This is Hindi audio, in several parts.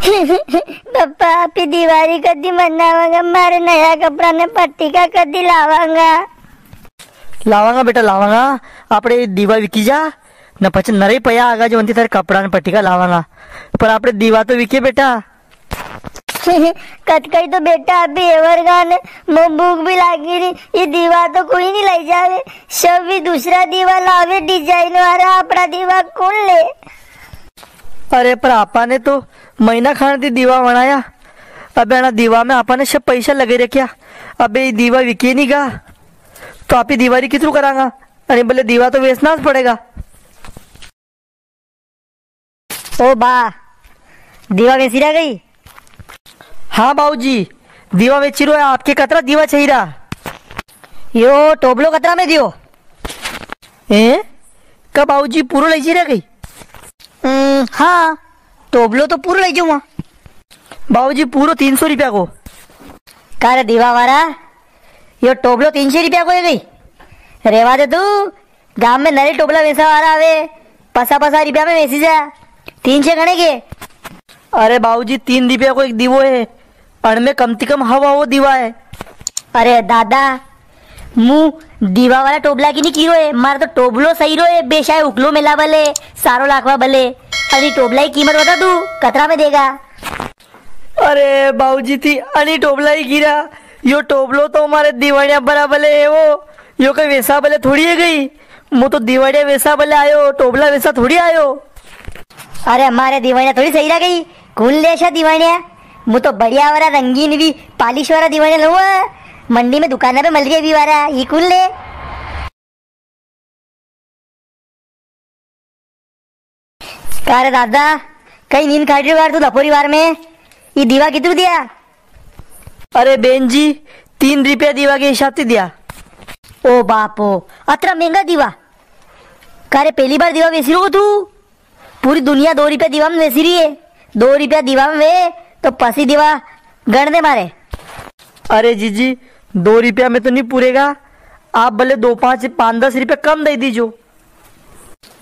पप्पा आपकी दिवाळी कधी मनावांगा, मारे नया कपड़ा ने पट्टी का कधी लावांगा? लावांगा बेटा लावांगा, આપણે દીવા વીકી જા ને પછી નરે પયા આગા જો અંતી તારે કપડા ને પટ્ટીકા લાવાંगा, पर આપણે દીવા તો વીકે बेटा। कटकई तो बेटा अभी एवरगान मो भूख भी लागी रही, ये दीवा तो कोई नहीं ले जावे, सब भी दूसरा दीवा लावे डिजाइन वाला, अपना दीवा कौन ले? अरे पर आपाने तो महीना खाने थी दीवा बनाया, अब ना दीवा में आपाने सब पैसा लगे रखा, अबे ये दीवा विके नहीं गा तो आप ही दीवारी कितरू करांगा, अरे बोले दीवा तो बेचना पड़ेगा। ओ बा दीवा बेची रह गई? हाँ बाबूजी दीवा बेची रो है, आपके कतरा दीवा चाहिए रहा? यो टोबलो कतरा में दियो? कब बाबूजी पूरा ले रह गई? हाँ टोबलो तो पूरा ले जाऊंगा बाबूजी, पूरा 300 रुपया को। कारे दीवा वाला यो टोबलो 300 रुपया को है गई? रेवा दे तू, गांव में नरे टोबला वैसा वाला आवे, पसा पसा रुपया में वैसी जा 300 गणे के। अरे बाबूजी 3 रुपया को एक दीवो है, अड़में कम से कम हवा वो दीवा है। अरे दादा मुँह दीवा वाला टोबला की नहीं कीरो है, मारा तो टोबलो सही रो है, बेशाय उकलो मिला भले सारो लाखवा भले, अरे टोबला की कीमत बता तू कतरा में देगा? अरे बाबूजी थी अनी टोबला ही गिरा, यो टोबलो तो हमारे दिवाड़िया बराबर है, वो यो कोई वैसा भले थोड़ी है गई, मुँह तो दिवाड़िया वैसा भले आयो, टोबला वैसा थोड़ी आयो। अरे हमारे दीवानिया थोड़ी सही रह गई, कौन ले ऐसा दीवानिया? मुँह तो बढ़िया वाला रंगीन भी पालिश वाला दीवानिया लूंगा, मंडी में दुकान पे मिल गया भी वाला, ये कौन ले? अरे दादा कहीं नींद खाट रही तू लपोरी बार में, ये दीवा कितने दिया? अरे बेन जी 3 रुपया दीवा के हिसाब से दिया। ओ बापो अतरा महंगा दीवा? कारे पहली बार दीवा बेची रो तू? पूरी दुनिया 2 रुपया दीवा में बेची रही है, 2 रुपया दीवा में वे तो पसी दीवा गण दे मारे। अरे जीजी 2 रुपया में तो नहीं पूरेगा, आप भले 2 5 5 10 रुपया कम दे दीजो।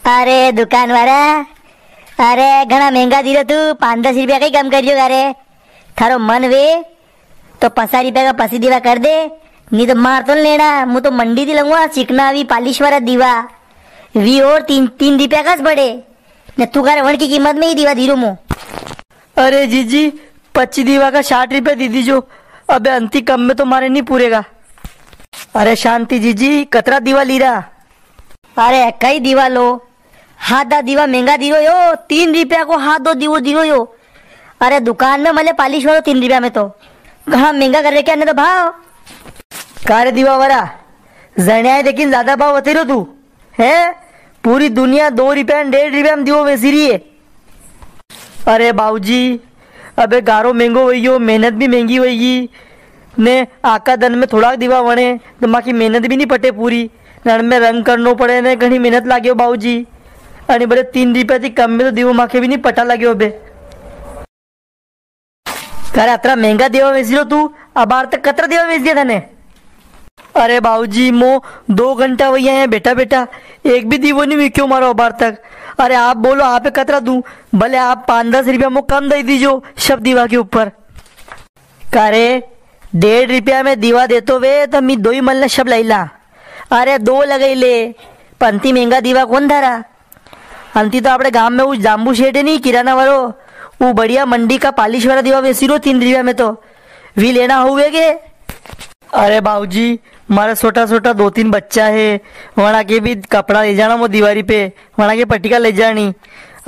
अरे दुकान वाला, अरे घना महंगा दी तू, 5 10 रुपया का ही कम करियो। अरे थारो मन वे तो 5 रुपया का पसी दीवा कर दे, नहीं तो मार तो लेना, मुँह तो मंडी दी लगूंगा चिकना भी पालिश वाला दीवा वी और 3 रुपया का बड़े न तू करे वन की कीमत में ही दीवा धीरो मुँह। अरे जीजी 25 दीवा का 60 रुपया दे दीजो, अबे अंती कम में तो मारे नहीं पूरेगा। अरे शांति जीजी कतरा दीवा ली रहा? अरे कई दीवा लो, हाथ दा दीवा महंगा दीरो यो, 3 रुपया को हाथ दो दीवो दीरो यो। अरे दुकान में मले पालिश वालो 3 रुपया में, तो कहाँ महंगा कर रहे क्या तो भाव? कारे दीवा वाला जने है लेकिन ज्यादा भाव बते तू है, पूरी दुनिया 2 रुपया 1.5 रुपया में दीवो बेची रही है। अरे बाबूजी अबे गारो महंगो हुई, मेहनत भी महंगी होगी ने, आका दन में थोड़ा दीवा बने तो माँ की मेहनत भी नहीं पटे पूरी, रण में रंग करना पड़े ने, घनी मेहनत लागे बाबूजी, अरे बड़े 3 रुपया थी कम में तो दीवो माँ के भी नहीं पटा लगे बे। करे अतरा महंगा दीवा बेच लो तू, अब बार तक कतरा दीवा बेच दिया था ने? अरे बाबूजी मो 2 घंटा वही आए बेटा बेटा, एक भी दीवो नहीं विक्यो मारो बार तक। अरे आप बोलो आप कतरा दूं, भले आप 5 10 रुपया मो कम दे दीजो सब दीवा के ऊपर। करे 1.5 रुपया में दीवा देतो वे तो मी 2 ही मलने सब लैला। अरे 2 लगे ले, पंती महंगा दीवा कौन धरा? अंती तो अपने गांव में वो जाम्बू शेठ है नहीं किराना वालो, वो बढ़िया मंडी का पालिश वाला दीवा बेची रो 3 रुपया में, तो वी लेना हुए के? अरे बाबूजी मारा छोटा छोटा 2-3 बच्चा है, वहाँ के भी कपड़ा ले जाना वो दीवारी पे, वहाँ के पट्टिका ले जानी।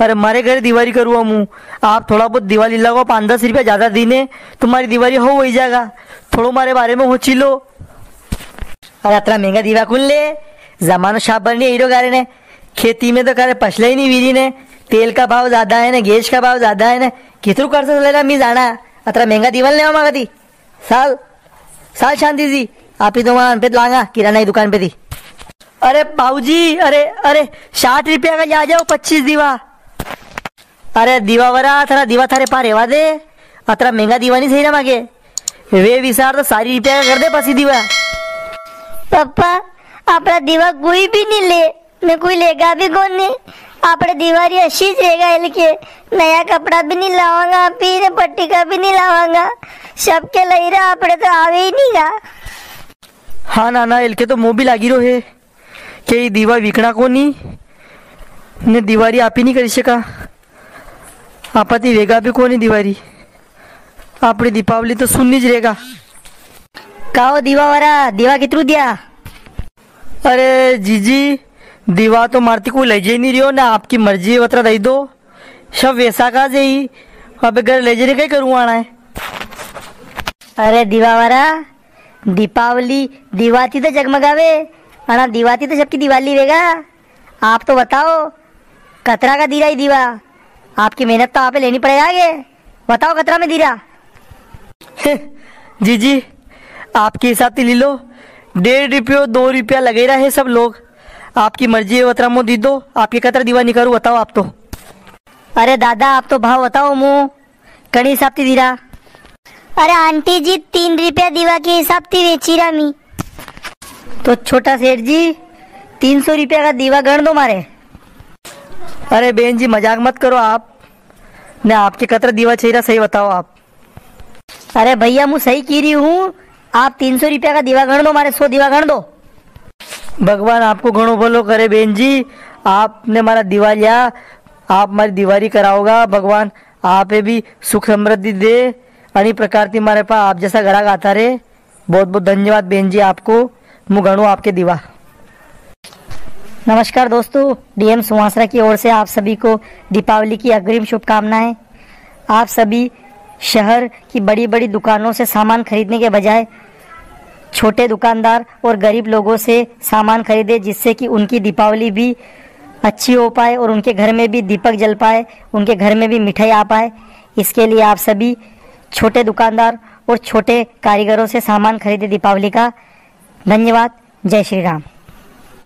अरे मारे घर दीवारी करूँ मुँह, आप थोड़ा बहुत दिवाली लगाओ 5 10 रुपया ज्यादा दीने, तुम्हारी दीवारी हो वही जाएगा, थोड़ो मारे बारे में हो चिलो। अरे इतना महंगा दीवा कौन ले? जमानो शाप बनी हीरो गारे ने, खेती में तो करे पछला ही नहीं वीरी ने, तेल का भाव ज्यादा है ना, गैस का भाव ज्यादा है ना, कितरू कर सकता मी जाना, इतना महंगा दीवाल ले मांगा थी साल शांति जी आप ही तो वहां पे लांगा किराना की दुकान पे थी। अरे बाबूजी अरे अरे 60 रुपया का जा जाओ 25 दीवा। अरे दीवा वरा थारा दीवा थारे पार रेवा दे, अतरा महंगा दीवा नहीं सही ना मांगे, वे विचार तो सारी रुपया का कर दे पसी दीवा। पापा अपना दीवा कोई भी नहीं ले, मैं कोई लेगा भी कौन नहीं, આપણે દિવાળી अच्छी रहेगा इनके नया कपड़ा भी नहीं लावांगा पीने पट्टी का भी नहीं लावांगा सबके लई रहा આપણે તો આવે ही नहीं गा। हाँ नाना एलके तो मोह भी लागी रो है કે એ દીવા વીકણા કોની ને દિવાળી આપી નહીં કરી શકા આપાથી વેગા બી કોની દિવાળી આપણી દીપાવલી તો સુનની જ રેગા। કાઓ દીવાવાળા દીવા કેટલું દિયા? अरे जीजी दीवा तो मारती कोई ले जाई नहीं रही हो ना आपकी मर्जी है बता दई दो सब वैसा का जाई अब घर ले जाने कहीं करूँ आना है। अरे दीवावाला दीपावली दीवाती तो जगमगावे अना दीवाती तो सबकी दिवाली वेगा। आप तो बताओ कतरा का दीरा ही दीवा आपकी मेहनत तो आप पे लेनी पड़ेगा आगे बताओ कतरा में दीरा। जीजी आपके हिसाब से ले लो 1.5 रुपये 2 रुपया लगे रहा है सब लोग आपकी मर्जी है बतरा मो दी दो आपकी कतरा दीवा नहीं करूँ बताओ आप तो। अरे दादा आप तो भाव बताओ मुँह कड़ी हिसाब से दीरा। अरे आंटी जी 3 रुपया दीवा के हिसाब से बेची रामी। तो छोटा सेठ जी 300 रुपया का दीवा गण दो मारे। अरे बहन जी मजाक मत करो आप ने आपके कतरा दीवा चाहिए सही बताओ आप। अरे भैया मैं सही की रही हूँ आप 300 रुपया का दीवा गण दो मारे 100 दीवा गण दो। भगवान आपको घणो भलो करे बहन जी आपने हमारा दीवा लिया आप हमारी दीवारी कराओगा भगवान आप भी सुख समृद्धि दे अन्य प्रकार की हमारे पास आप जैसा ग्राहक आता रहे। बहुत बहुत धन्यवाद बहन जी आपको मैं गणू आपके दीवा। नमस्कार दोस्तों डीएम सुहासरा की ओर से आप सभी को दीपावली की अग्रिम शुभकामनाएं। आप सभी शहर की बड़ी बड़ी दुकानों से सामान खरीदने के बजाय छोटे दुकानदार और गरीब लोगों से सामान खरीदे जिससे कि उनकी दीपावली भी अच्छी हो पाए और उनके घर में भी दीपक जल पाए उनके घर में भी मिठाई आ पाए। इसके लिए आप सभी छोटे दुकानदार और छोटे कारीगरों से सामान खरीदे दीपावली का। धन्यवाद। जय श्री राम।